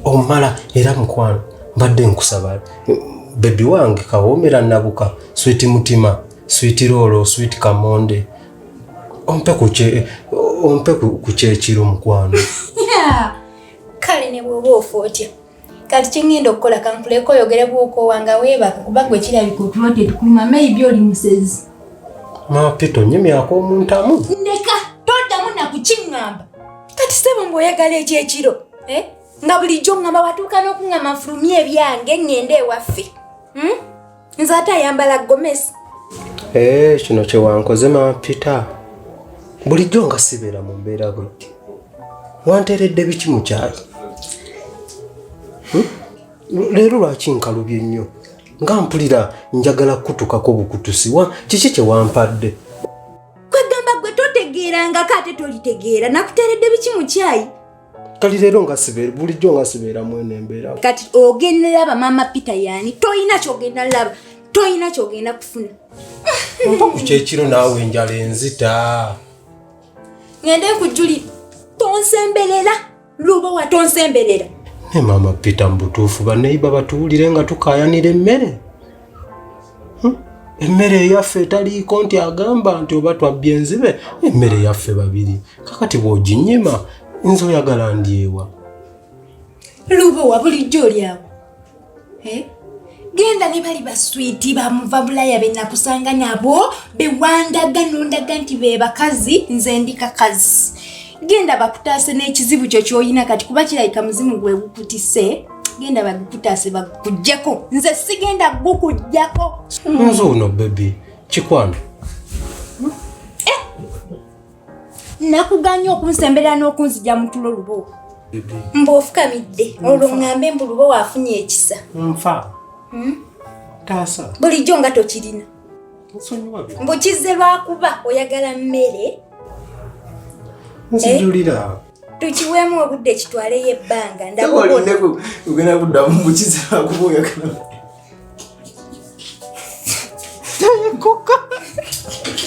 omala era mukwano mbadde nkusaba baby wange kawoomera nabuka sweet mutima sweet rolo sweet kamonde ompe ku Kyekiro mukwano. Kale ne bwoba ofootya kati kingenda okukola kankuleko oyogere bwoko wanga weebaka kuba gwe kirabika otulote tukuluma maybe oli musezi. Mapito nyemyako omuntamu ndeka toddamu nakukiŋŋamba kati sebo mbw'oyagala Ekyekiro nga bulijjo ŋŋamba watuuka n'okuŋŋama fulumya ebyange ŋŋende ewaffe nze ate ayambala gomesi. Kino kye wankoze Mapita bulijjo nga sibeera mu mbeera bweti wanteeredde biki mu kyayi leero lwaki nkalubye nnyo nga mpulira njagala kutukako bukutusi kiki kye wampadde kwegamba gwe totegeerangako ate tolitegeera nakuteeredde biki mu kyayi kali leero nga sibeera bulijjo nga sibeera mwene embeera kati ogenda laba Mama Peter yani toyina kyogenda laba toyina kyogenda kufuna mpa ku Kyekiro naawe enjala enzita ngende kujuli tonsemberera lubo wa tonsemberera ne Mama Peter mbutuufu baneiba batuwulire nga tukayanira emmere emmere eyaffe etaliiko nti agamba nti oba twabbye enzibe emmere yaffe babiri kakati bw'oginyima nze oyagala ndyewa lubo wa bulijjo olyawo genda ne bali baswiti bamuva bulaya be nakusanga nabo bewandaga nondaga nti be bakazi nze ndi kakazi genda bakutaase n'ekizibu kyo ky'oyina kati kuba kirayika muzimu gwe gukutise genda bagukutaase bagukujjako nze sigenda gukujjako nze ono bebi kikwano nakuganya okunsembera n'okunzija mu tulo lubo mb'ofukamidde olwo ŋŋambe mbu lubo waafunye ekisa nfa taasa bulijjo nga tokirina mbukizze lwakuba oyagala mmere nzijulira tukiweemu obudde kitwaleyo ebbanga ndagenda kuddamu mbukizze lwakuba oyagala koka